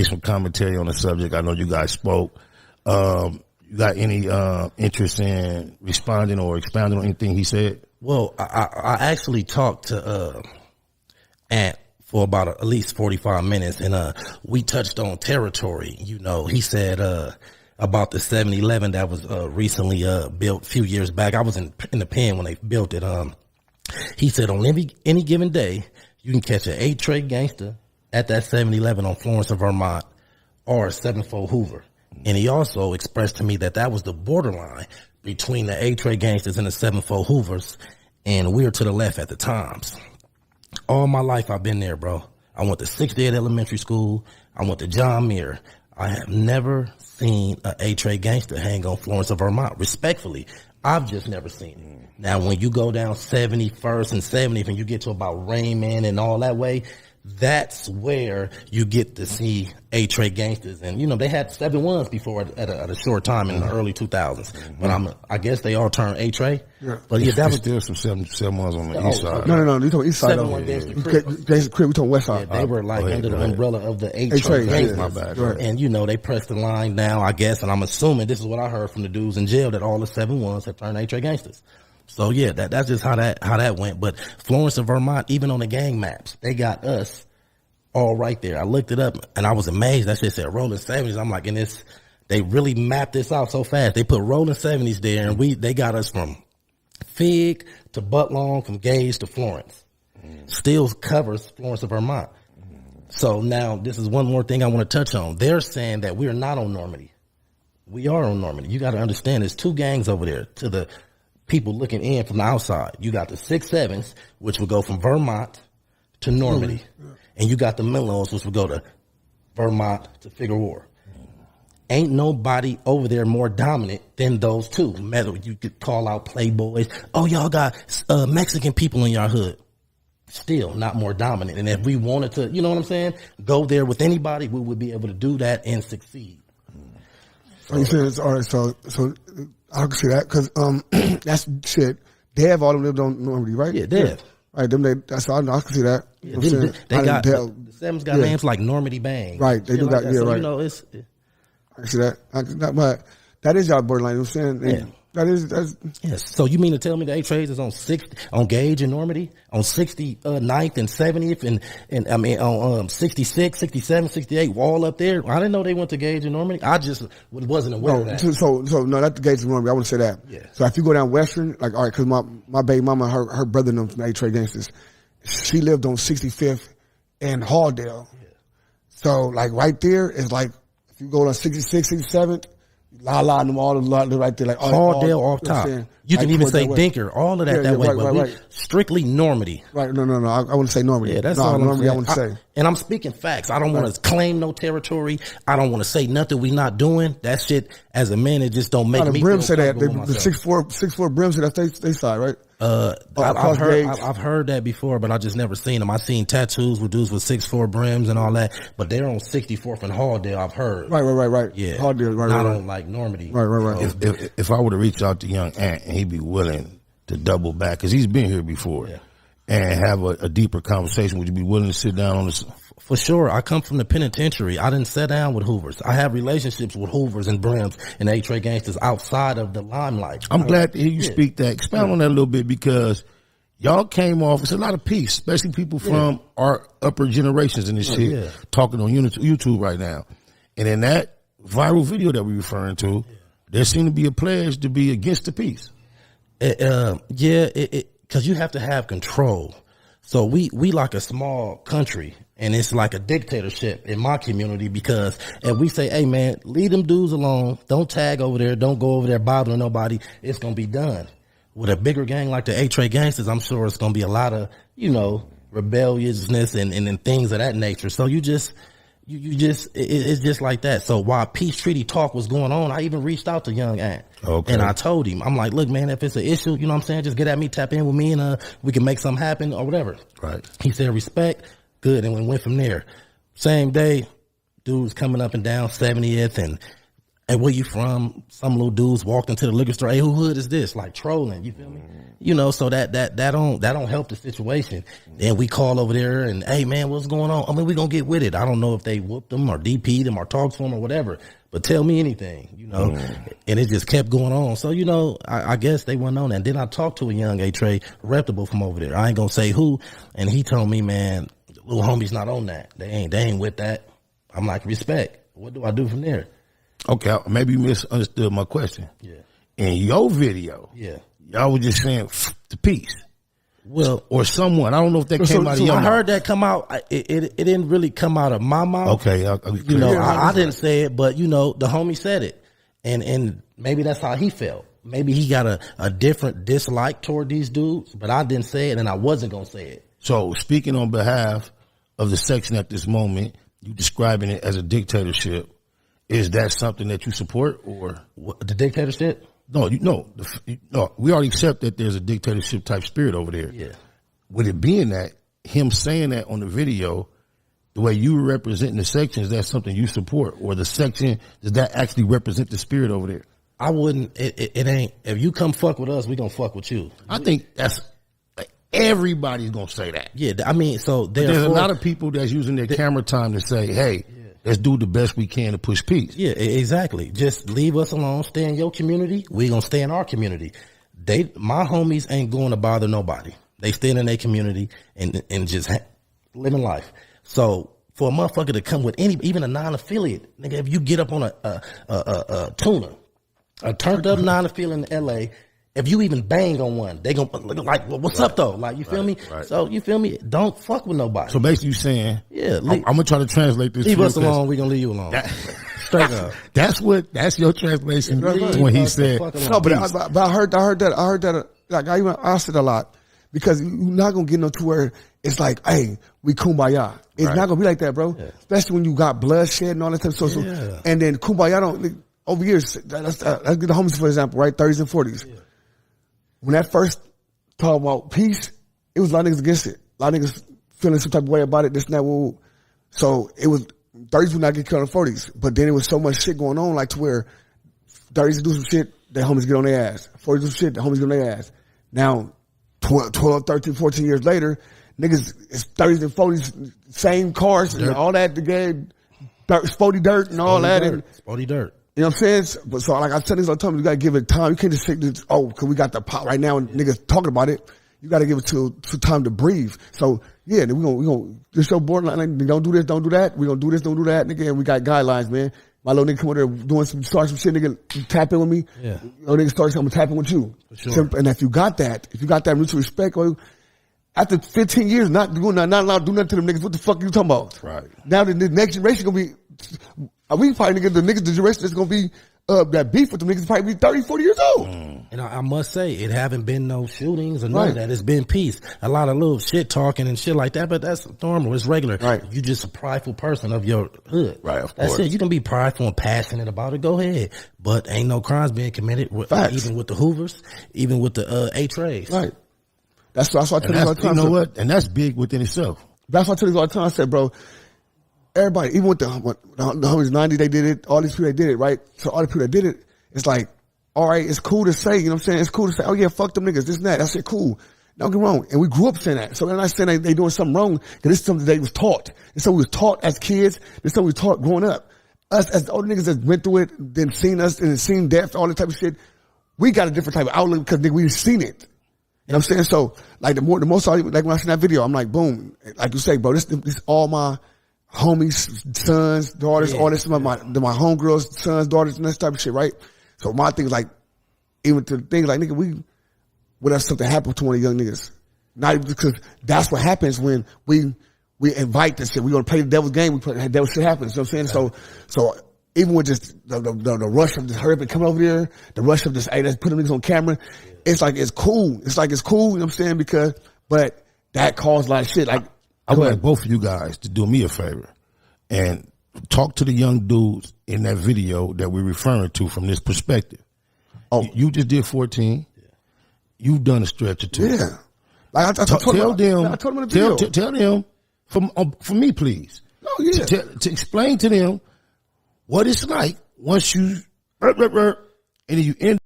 some commentary on the subject. I know you guys spoke. You got any interest in responding or expounding on anything he said? Well, I actually talked to Ant for about at least 45 minutes, and we touched on territory. You know, he said about the 7-Eleven that was recently built a few years back. I was in the pen when they built it. He said on any given day, you can catch an 8-tray gangster at that 7-Eleven on Florence of Vermont or a 7-4 Hoover. And he also expressed to me that was the borderline between the 8-tray gangsters and the 7-4 Hoovers, and we were to the left at the times. All my life I've been there, bro. I went to 68 Elementary School. I went to John Muir. I have never seen an 8-tray gangster hang on Florence of Vermont. Respectfully, I've just never seen it. Now, when you go down 71st and 70th and you get to about Raymond and all that way, that's where you get to see 8-tray gangsters. And, you know, they had 7-1s before at a short time in the early 2000s. But I guess they all turned 8-tray. Yeah. But yeah, that was still some 7-1s on the east side. No. You talking east side. 7-1 gangster Crip. We talking west side. Yeah, they were like under the umbrella of the 8-tray gangsters. My bad. Right. And, you know, they pressed the line down, I guess. And I'm assuming this is what I heard from the dudes in jail, that all the 7-1s have turned 8-tray gangsters. So yeah, that's just how that went. But Florence and Vermont, even on the gang maps, they got us all right there. I looked it up and I was amazed. That shit said Rollin 70's. I'm like, and they really mapped this out so fast. They put Rollin 70's there, and they got us from Fig to Butlong, from Gage to Florence. Still covers Florence of Vermont. So now this is one more thing I want to touch on. They're saying that we're not on Normandy. We are on Normandy. You got to understand there's two gangs over there to the people looking in from the outside. You got the 6-7s, which will go from Vermont to Normandy. And you got the Menlos, which will go to Vermont to Figure War. Ain't nobody over there more dominant than those two. You could call out Playboys. Oh, y'all got Mexican people in your hood. Still not more dominant. And if we wanted to, you know what I'm saying, go there with anybody, we would be able to do that and succeed. So you said, all right, so I can see that, because that's shit. Dev all them lived on Normandy, right? Yeah, Dev. Right, that's all. I can see that. Yeah, they got the Sims got names like Normandy Bang. Right, they do like that. Yeah, so, right. You know, I can see that. But that is y'all borderline. You know what I'm saying? Yeah. That's yes. So you mean to tell me the 8-trays is on Gage and Normandy, on 69th and 70th, and I mean on 66, 67, 68, all up there? I didn't know they went to Gage and Normandy. I just wasn't aware of that. So no, not the Gage and Normandy. I want to say that. Yeah. So if you go down Western, like, all right, because my baby mama, her brother knows from 8-tray gangsters. She lived on 65th and Halldale. Yeah. So like right there is like, if you go to 66, 67th, La and them all right there, like Halldale off top. You can even say Dinker, all of that way, but right. Strictly Normandy. Right, no. I want to say Normandy. Yeah, that's all Normandy I want to say. And I'm speaking facts. I don't want to claim no territory. I don't want to say nothing we not doing. That shit, as a man, it just don't make me Brim feel say that. The myself. 6'4" Brim say that's they side, right? I've heard that before, but I just never seen them. I seen tattoos with dudes with 6'4" brims and all that, but they're on 64th and Halldale. I've heard. Right. Yeah, Halldale, right. Not on like Normandy. Right. If I were to reach out to young Ant and he'd be willing to double back, because he's been here before, and have a deeper conversation, would you be willing to sit down on this? For sure. I come from the penitentiary. I didn't sit down with Hoovers. I have relationships with Hoovers and Brims and 8-tray gangsters outside of the limelight. I'm glad to hear you speak that. Expound on that a little bit, because y'all came off, it's a lot of peace, especially people from our upper generations in this shit, talking on YouTube right now. And in that viral video that we're referring to, there seemed to be a pledge to be against the peace. Because you have to have control. So we like a small country, and it's like a dictatorship in my community, because if we say, hey man, leave them dudes alone, don't tag over there, don't go over there bothering nobody, it's going to be done. With a bigger gang like the 8-tray gangsters, I'm sure it's going to be a lot of, you know, rebelliousness and things of that nature. So it's just like that. So while peace treaty talk was going on, I even reached out to young Ant. Okay. And I told him, I'm like, look, man, if it's an issue, you know what I'm saying, just get at me, tap in with me, and we can make something happen or whatever. Right. He said, respect, good, and we went from there. Same day, dudes coming up and down 70th, and And where you from? Some little dudes walked into the liquor store. Hey, who hood is this? Like trolling. You feel me? You know, so that don't help the situation. Then we call over there and, hey man, what's going on? I mean, we gonna get with it. I don't know if they whooped them or DP'd them or talked to them or whatever, but tell me anything, you know. And it just kept going on. So, you know, I guess they went on that. And then I talked to a young A-Trey reputable from over there. I ain't gonna say who. And he told me, man, the little homie's not on that. They ain't with that. I'm like, respect. What do I do from there? Okay, maybe you misunderstood my question. Yeah. In your video, y'all were just saying the peace. Well, or someone. I don't know if that came out of your mouth. I heard that come out. It didn't really come out of my mouth. Okay, you know, I didn't say it, but you know, the homie said it, and maybe that's how he felt. Maybe he got a different dislike toward these dudes, but I didn't say it, and I wasn't gonna say it. So, speaking on behalf of the section at this moment, you describing it as a dictatorship. Is that something that you support, or what, the dictatorship? No, no. We already accept that there's a dictatorship type spirit over there. Yeah. With it being that, him saying that on the video, the way you were representing the section, is that something you support, or the section, does that actually represent the spirit over there? I wouldn't. It ain't. If you come fuck with us, we gonna fuck with you. I think that's. Everybody's gonna say that. Yeah, I mean, so there's a lot of people that's using their camera time to say, "Hey, let's do the best we can to push peace." Yeah, exactly. Just leave us alone. Stay in your community. We gonna stay in our community. My homies ain't going to bother nobody. They staying in their community and just living life. So for a motherfucker to come with even a non-affiliate, nigga, if you get up on a tuner, a turned up non-affiliate in LA. If you even bang on one, they gonna look like, well, what's up though? Like, you feel me? Right. So you feel me? Don't fuck with nobody. So basically you saying, yeah, I'm gonna try to translate this. Leave us alone. We gonna leave you alone. Straight up. That's your translation when he said. No, but I heard that. Like I said a lot, because you're not gonna get no to where it's like, hey, we kumbaya. It's not gonna be like that, bro. Yeah. Especially when you got bloodshed and all that stuff. So, and then kumbaya don't. Over years, let's get the homies for example, right? 30s and 40s. Yeah. When that first talk about peace, it was a lot of niggas against it. A lot of niggas feeling some type of way about it, this and that. Woo. So it was 30s would not get killed in 40s, but then it was so much shit going on, like to where 30s do some shit, the homies get on their ass. 40s do some shit, the homies get on their ass. Now, 12, 13, 14 years later, niggas it's 30s and 40s, same cars and all that, the game, sporty dirt and all that. Sporty dirt. You know what I'm saying? But so like I said this all the time, you gotta give it time. You can't just say this, cause we got the pop right now and niggas talking about it. You gotta give it to time to breathe. So yeah, we gonna just show borderline, like, don't do this, don't do that. We gonna do this, don't do that, nigga. And we got guidelines, man. My little nigga come over there start some shit, nigga, tap in with me. Yeah. Your nigga start something, tapping with you. For sure. And if you got that mutual respect, after 15 years, not allowed to do nothing to them niggas, what the fuck are you talking about? Right. Now the next generation gonna be, we probably the generation that's gonna be that beef with them niggas probably be 30, 40 years old. And I must say, it haven't been no shootings or none of that. It's been peace. A lot of little shit talking and shit like that, but that's normal. It's regular. Right. You just a prideful person of your hood. Right, of that's course. it. You can be prideful and passionate about it. Go ahead. But ain't no crimes being committed, even with the Hoovers, even with the A-Trays. Right. That's why I tell you all the time. You know what? And that's big within itself. That's why I tell you all the time. I said, bro, everybody, even with the homies 90, they did it. All these people, they did it, right? So all the people that did it, it's like, all right, it's cool to say, you know what I'm saying? It's cool to say, oh yeah, fuck them niggas, this and that. That's it, cool. Don't get wrong. And we grew up saying that. So I'm not saying they doing something wrong, because this is something they was taught. This is something we was taught as kids. This is something we was taught growing up. Us, as the older niggas that went through it, then seen us and seen death, all that type of shit, we got a different type of outlook because nigga, we've seen it. You know what I'm saying? So, like the most, like when I seen that video, I'm like, boom. Like you say, bro, this all my homies, sons, daughters, all this, my homegirls, sons, daughters, and that type of shit, right? So my thing is like, even to things like, nigga, what if something happened to one of the young niggas? Not even because that's what happens when we invite this shit. We gonna play the devil's game. We play devil shit happens. You know what I'm saying? So even with just the rush of this hurry up and coming over there, the rush of this, hey, let's put them niggas on camera. It's like, it's cool. It's like, it's cool. You know what I'm saying? But that caused a lot of shit. Like, I would like both of you guys to do me a favor and talk to the young dudes in that video that we're referring to from this perspective. Oh, you just did 14. Yeah. You've done a stretch or two. Yeah. Like tell them for me, please. Oh, yeah. To explain to them what it's like once you and then you end